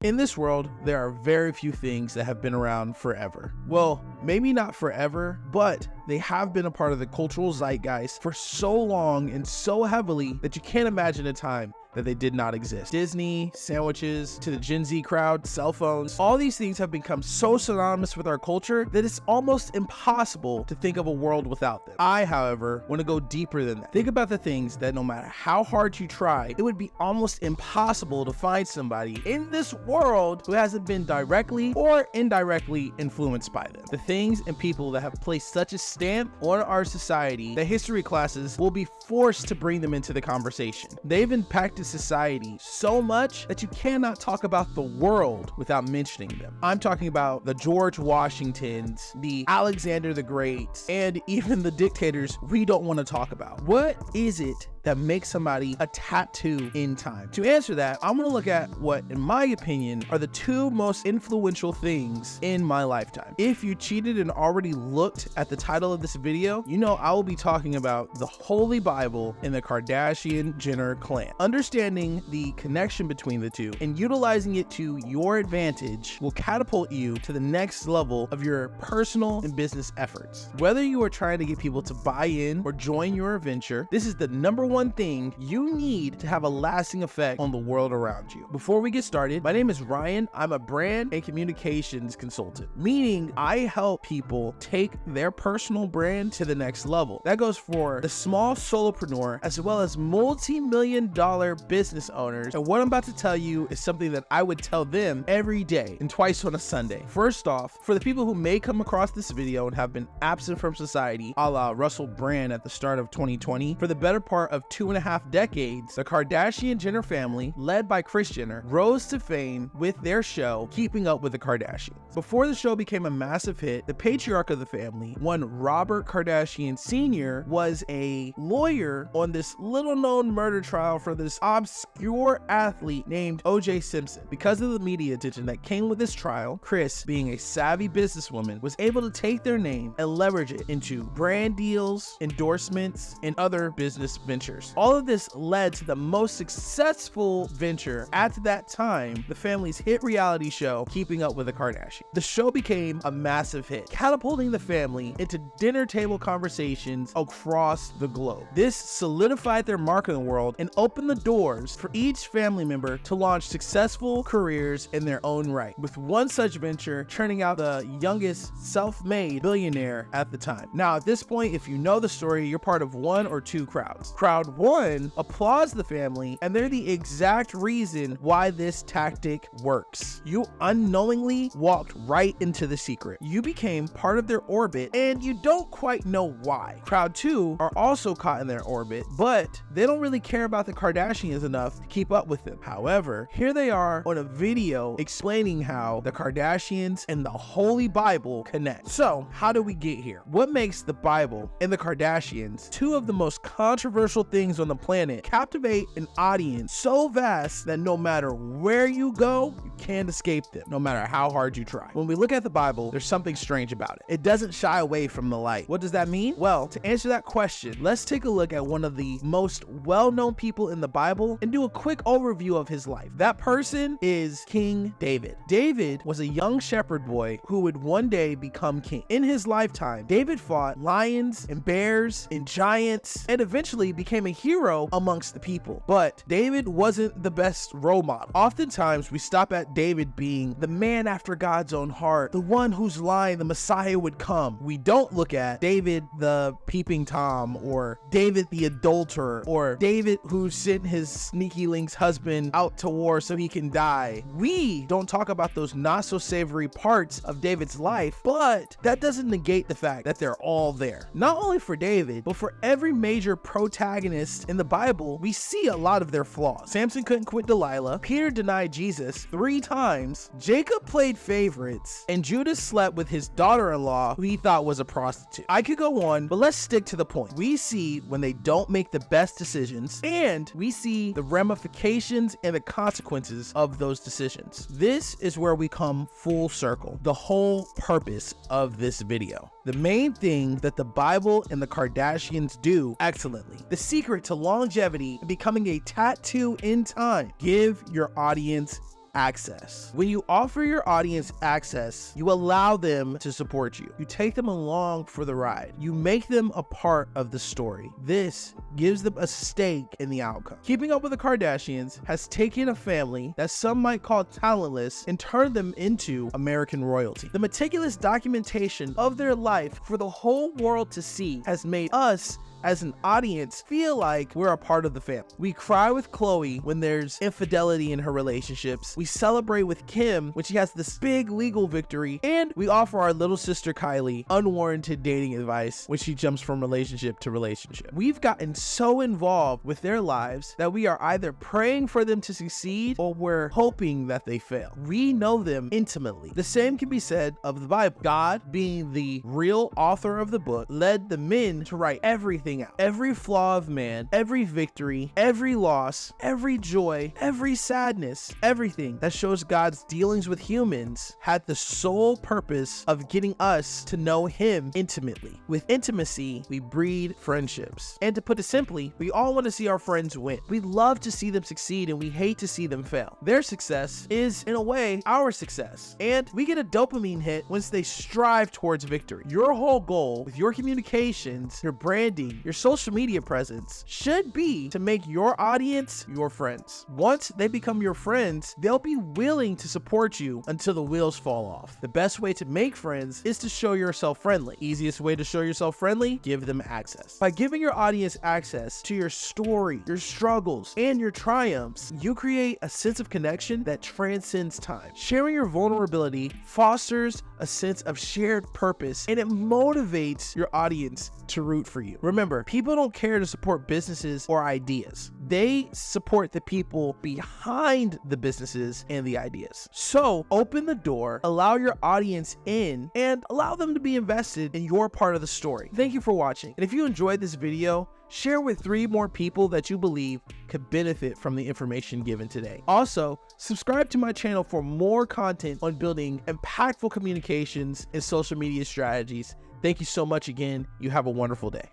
In this world, there are very few things that have been around forever. Well, maybe not forever, but they have been a part of the cultural zeitgeist for so long and so heavily that you can't imagine a time that they did not exist. Disney, sandwiches, to the Gen Z crowd, cell phones, all these things have become so synonymous with our culture that it's almost impossible to think of a world without them. I, however, want to go deeper than that. Think about the things that no matter how hard you try, it would be almost impossible to find somebody in this world who hasn't been directly or indirectly influenced by them. The things and people that have placed such a stamp on our society that history classes will be forced to bring them into the conversation. They've impacted society so much that you cannot talk about the world without mentioning them. I'm talking about the George Washingtons, the Alexander the Great, and even the dictators we don't want to talk about. What is it that makes somebody a tattoo in time? To answer that, I'm going to look at what, in my opinion, are the two most influential things in my lifetime. If you cheated and already looked at the title of this video, you know I will be talking about the Holy Bible and the Kardashian-Jenner clan. Understanding the connection between the two and utilizing it to your advantage will catapult you to the next level of your personal and business efforts. Whether you are trying to get people to buy in or join your venture, this is the number one thing you need to have a lasting effect on the world around you. Before we get started, my name is Ryan. I'm a brand and communications consultant, meaning I help people take their personal brand to the next level. That goes for the small solopreneur as well as multi-million-dollar business owners. And what I'm about to tell you is something that I would tell them every day and twice on a Sunday. First off, for the people who may come across this video and have been absent from society, a la Russell Brand at the start of 2020, for the better part of 2.5 decades, the Kardashian-Jenner family, led by Kris Jenner, rose to fame with their show, Keeping Up with the Kardashians. Before the show became a massive hit, the patriarch of the family, one Robert Kardashian Sr., was a lawyer on this little-known murder trial for this obscure athlete named O.J. Simpson. Because of the media attention that came with this trial, Kris, being a savvy businesswoman, was able to take their name and leverage it into brand deals, endorsements, and other business ventures. All of this led to the most successful venture at that time, the family's hit reality show, Keeping Up with the Kardashians. The show became a massive hit, catapulting the family into dinner table conversations across the globe. This solidified their mark in the world and opened the doors for each family member to launch successful careers in their own right, with one such venture churning out the youngest self-made billionaire at the time. Now, at this point, if you know the story, you're part of one or two crowds. Crowd one applauds the family, and they're the exact reason why this tactic works. You unknowingly walked right into the secret. You became part of their orbit, and you don't quite know why. Crowd two are also caught in their orbit, but they don't really care about the Kardashians enough to keep up with them. However, here they are on a video explaining how the Kardashians and the Holy Bible connect. So, how do we get here? What makes the Bible and the Kardashians two of the most controversial things on the planet captivate an audience so vast that no matter where you go, you can't escape them, no matter how hard you try? When we look at the Bible, there's something strange about it. It doesn't shy away from the light. What does that mean? Well, to answer that question, let's take a look at one of the most well-known people in the Bible and do a quick overview of his life. That person is King David. David was a young shepherd boy who would one day become king. In his lifetime, David fought lions and bears and giants and eventually became a hero amongst the people. But David wasn't the best role model. Oftentimes, we stop at David being the man after God's own heart, the one whose line the Messiah would come. We don't look at David the peeping Tom, or David the adulterer, or David who sent his sneaky link's husband out to war so he can die. We don't talk about those not so savory parts of David's life, but that doesn't negate the fact that they're all there. Not only for David, but for every major protagonist in the Bible, we see a lot of their flaws. Samson couldn't quit Delilah, Peter denied Jesus 3 times, Jacob played favorites, and Judas slept with his daughter-in-law who he thought was a prostitute. I could go on, but let's stick to the point. We see when they don't make the best decisions, and we see the ramifications and the consequences of those decisions. This is where we come full circle, the whole purpose of this video. The main thing that the Bible and the Kardashians do excellently, the secret to longevity and becoming a tattoo in time: give your audience access. When you offer your audience access, you allow them to support you. You take them along for the ride. You make them a part of the story. This gives them a stake in the outcome. Keeping Up with the Kardashians has taken a family that some might call talentless and turned them into American royalty. The meticulous documentation of their life for the whole world to see has made us as an audience feel like we're a part of the family. We cry with Khloe when there's infidelity in her relationships. We celebrate with Kim when she has this big legal victory, and we offer our little sister Kylie unwarranted dating advice when she jumps from relationship to relationship. We've gotten so involved with their lives that we are either praying for them to succeed or we're hoping that they fail. We know them intimately. The same can be said of the Bible. God, being the real author of the book, led the men to write everything out. Every flaw of man, every victory, every loss, every joy, every sadness, everything that shows God's dealings with humans had the sole purpose of getting us to know him intimately. With intimacy, we breed friendships. And to put it simply, we all want to see our friends win. We love to see them succeed and we hate to see them fail. Their success is, in a way, our success. And we get a dopamine hit once they strive towards victory. Your whole goal with your communications, your branding, your social media presence should be to make your audience your friends. Once they become your friends, they'll be willing to support you until the wheels fall off. The best way to make friends is to show yourself friendly. Easiest way to show yourself friendly, give them access. By giving your audience access to your story, your struggles, and your triumphs, you create a sense of connection that transcends time. Sharing your vulnerability fosters a sense of shared purpose, and it motivates your audience to root for you. Remember, people don't care to support businesses or ideas. They support the people behind the businesses and the ideas. So open the door, allow your audience in, and allow them to be invested in your part of the story. Thank you for watching. And if you enjoyed this video, share with 3 more people that you believe could benefit from the information given today. Also, subscribe to my channel for more content on building impactful communications and social media strategies. Thank you so much again. You have a wonderful day.